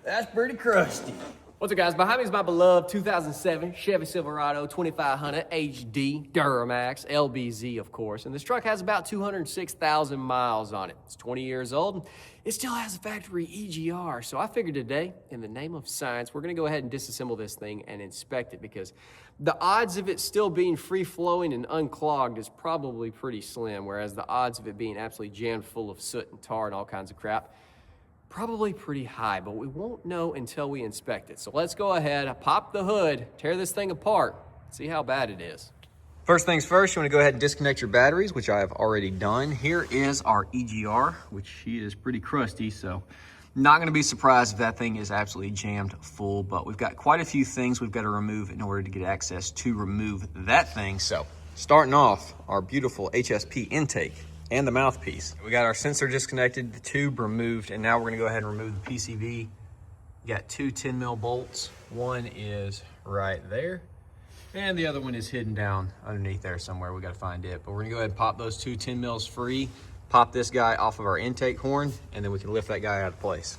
That's pretty crusty. What's up, guys? Behind me is my beloved 2007 Chevy Silverado 2500 HD Duramax, LBZ, of course. And this truck has about 206,000 miles on it. It's 20 years old. It still has a factory EGR. So I figured today, in the name of science, we're going to go ahead and disassemble this thing and inspect it, because the odds of it still being free-flowing and unclogged is probably pretty slim, whereas the odds of it being absolutely jammed full of soot and tar and all kinds of crap, probably pretty high, but we won't know until we inspect it. So let's go ahead, pop the hood, tear this thing apart, see how bad it is. First things first, you want to go ahead and disconnect your batteries, which I have already done. Here is our EGR, which is pretty crusty, so not going to be surprised if that thing is absolutely jammed full, but we've got quite a few things we've got to remove in order to get access to remove that thing. So starting off, our beautiful HSP intake and the mouthpiece. We got our sensor disconnected, the tube removed, and now we're gonna go ahead and remove the PCV. You got two 10 mil bolts. One is right there, and the other one is hidden down underneath there somewhere. We gotta find it, but we're gonna go ahead and pop those two 10 mils free, pop this guy off of our intake horn, and then we can lift that guy out of place.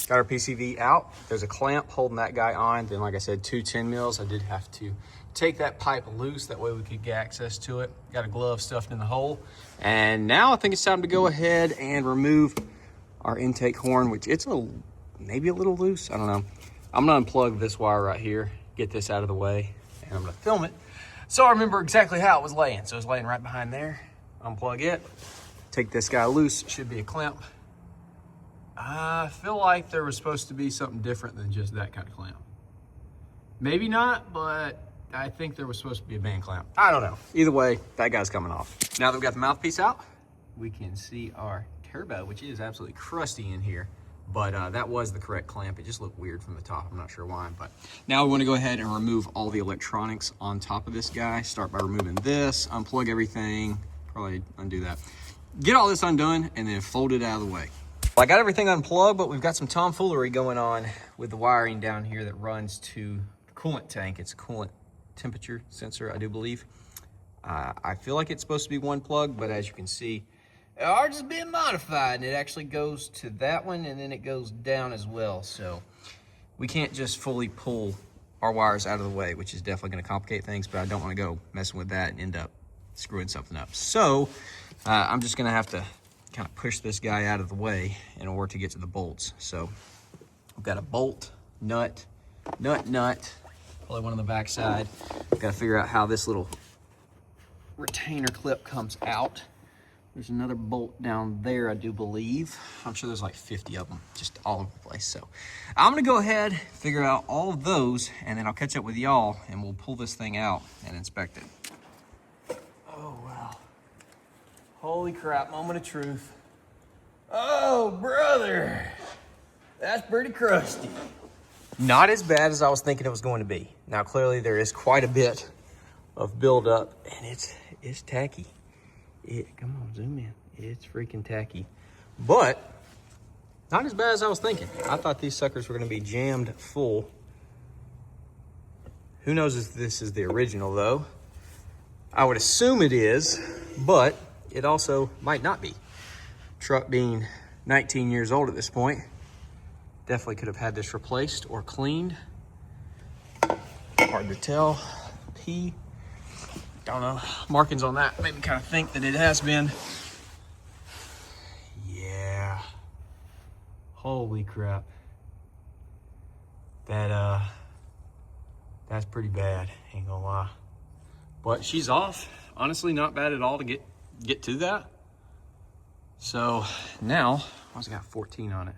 Got our PCV out. There's a clamp holding that guy on. Then, like I said, two 10 mils. I did have to take that pipe loose, that way we could get access to it. Got a glove stuffed in the hole. And now I think it's time to go ahead and remove our intake horn, which it's maybe a little loose, I don't know. I'm gonna unplug this wire right here, get this out of the way, and I'm gonna film it so I remember exactly how it was laying. So it's laying right behind there. Unplug it, take this guy loose, it should be a clamp. I feel like there was supposed to be something different than just that kind of clamp. Maybe not, but I think there was supposed to be a band clamp. I don't know. Either way, that guy's coming off. Now that we've got the mouthpiece out, we can see our turbo, which is absolutely crusty in here, but that was the correct clamp. It just looked weird from the top. I'm not sure why, but now we want to go ahead and remove all the electronics on top of this guy. Start by removing this, unplug everything, probably undo that. Get all this undone and then fold it out of the way. Well, I got everything unplugged, but we've got some tomfoolery going on with the wiring down here that runs to the coolant tank. It's a coolant temperature sensor, I do believe. I feel like it's supposed to be one plug, but as you can see, ours is being modified, and it actually goes to that one, and then it goes down as well. So we can't just fully pull our wires out of the way, which is definitely going to complicate things, but I don't want to go messing with that and end up screwing something up. So I'm just going to have to kind of push this guy out of the way in order to get to the bolts. So we've got a bolt, nut, probably one on the back side. Got to figure out how this little retainer clip comes out. There's another bolt down there, I do believe. I'm sure there's like 50 of them just all over the place. So I'm gonna go ahead, figure out all of those, and then I'll catch up with y'all and we'll pull this thing out and inspect it. Oh, wow. Holy crap, moment of truth. Oh, brother. That's pretty crusty. Not as bad as I was thinking it was going to be. Now, clearly there is quite a bit of buildup, and it's tacky. Come on, zoom in. It's freaking tacky. But not as bad as I was thinking. I thought these suckers were gonna be jammed full. Who knows if this is the original though? I would assume it is, but it also might not be. Truck being 19 years old at this point, definitely could have had this replaced or cleaned. Hard to tell. P, don't know. Markings on that made me kind of think that it has been. Yeah. Holy crap. That's pretty bad, ain't gonna lie. But she's off. Honestly, not bad at all to get to that. So now, what's it got 14 on it?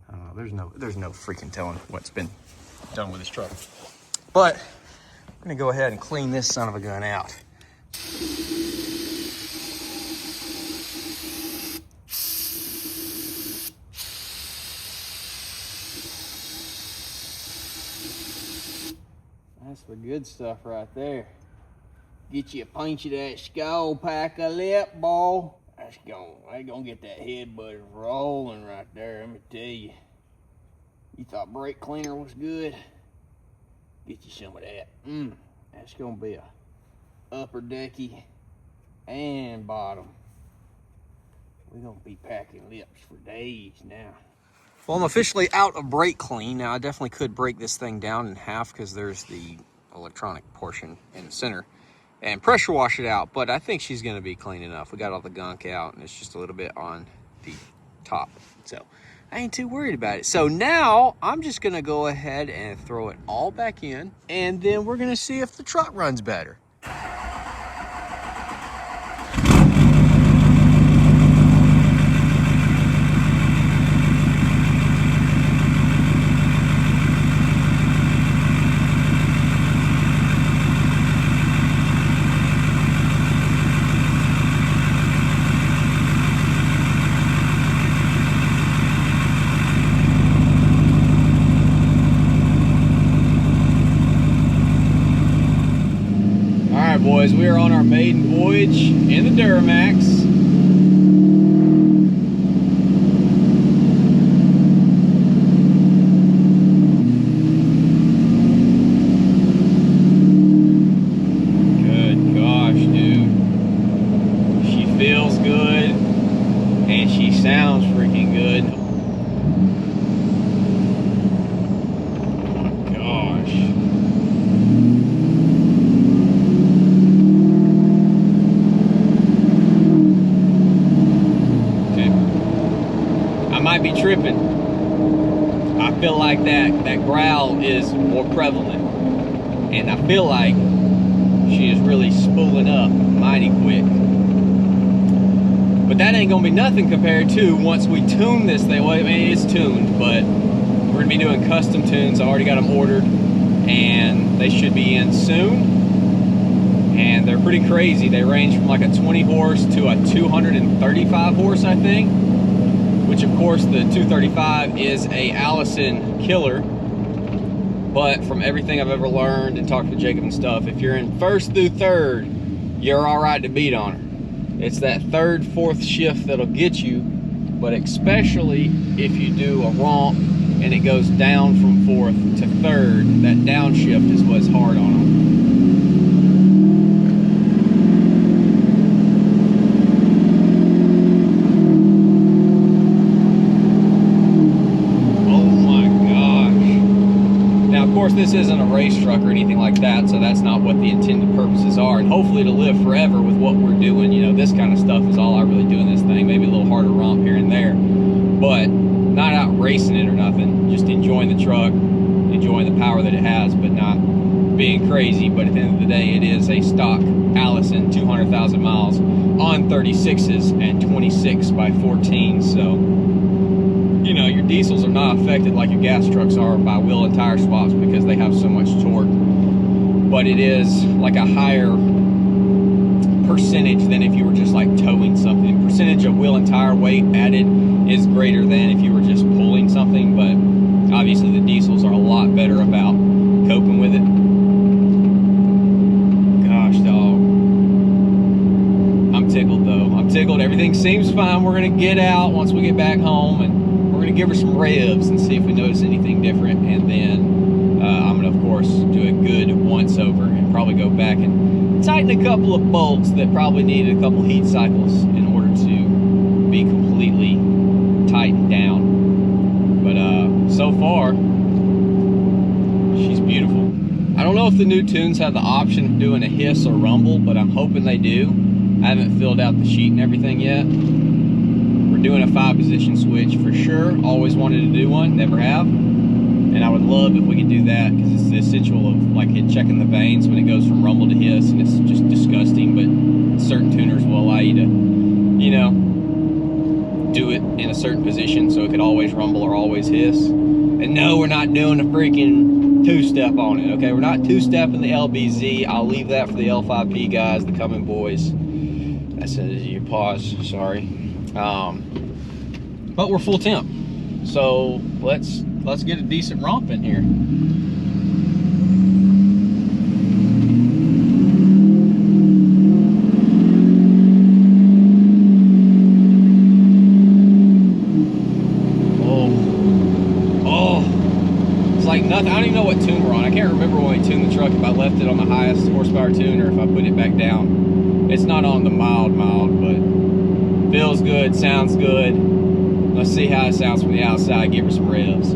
I don't know, there's no freaking telling what's been done with this truck. But I'm gonna go ahead and clean this son of a gun out. That's the good stuff right there. Get you a pinch of that skull pack of lip, boy. That's gonna get that head butter rolling right there, let me tell you. You thought brake cleaner was good? Get you some of that. That's gonna be a upper decky and bottom. We're gonna be packing lips for days now. Well, I'm officially out of brake clean. Now, I definitely could break this thing down in half because there's the electronic portion in the center and pressure wash it out, but I think she's gonna be clean enough. We got all the gunk out and it's just a little bit on the top. So I ain't too worried about it. So now I'm just gonna go ahead and throw it all back in, and then we're gonna see if the truck runs better. Boys, we are on our maiden voyage in the Duramax. Good gosh, dude. She feels good and she sounds freaking good. Oh my gosh. Might be tripping. I feel like that growl is more prevalent, and I feel like she is really spooling up mighty quick. But that ain't gonna be nothing compared to once we tune this thing. Well, I mean, it's tuned, but we're gonna be doing custom tunes. I already got them ordered, and they should be in soon. And they're pretty crazy. They range from like a 20 horse to a 235 horse, I think. Which of course the 235 is a Allison killer, but from everything I've ever learned and talked to Jacob and stuff, if you're in first through third, you're all right to beat on her. It's that third, fourth shift that'll get you, but especially if you do a romp and it goes down from fourth to third, that downshift is what's hard on them. This isn't a race truck or anything like that, so that's not what the intended purposes are, and hopefully to live forever with what we're doing. You know, this kind of stuff is all I really do in this thing. Maybe a little harder romp here and there, but not out racing it or nothing, just enjoying the truck, enjoying the power that it has, but not being crazy. But at the end of the day, it is a stock Allison 200,000 miles on 36s and 26 by 14, so you know, your diesels are not affected like your gas trucks are by wheel and tire swaps because they have so much torque. But it is like a higher percentage than if you were just like towing something. The percentage of wheel and tire weight added is greater than if you were just pulling something, but obviously the diesels are a lot better about coping with it. Gosh, dog. I'm tickled though. I'm tickled. Everything seems fine. We're gonna get out once we get back home, and we're gonna give her some revs and see if we notice anything different, and then I'm gonna of course do a good once over and probably go back and tighten a couple of bolts that probably needed a couple heat cycles in order to be completely tightened down. But so far she's beautiful. I don't know if the new tunes have the option of doing a hiss or rumble, but I'm hoping they do. I haven't filled out the sheet and everything yet. Doing a 5-position switch for sure. Always wanted to do one, never have, and I would love if we could do that, because it's the essential of like checking the vanes when it goes from rumble to hiss, and it's just disgusting. But certain tuners will allow you to, you know, do it in a certain position so it could always rumble or always hiss. And no, we're not doing a freaking two-step on it. Okay, we're not two-stepping the LBZ. I'll leave that for the L5P guys, the Coming boys. That's your pause. Sorry. But we're full temp, so let's get a decent romp in here. It's like nothing. I don't even know what tune we're on. I can't remember when we tuned the truck, if I left it on the highest horsepower tune or if I put it back down. It's not on the mild, but feels good, sounds good. Let's see how it sounds from the outside. Give her some revs.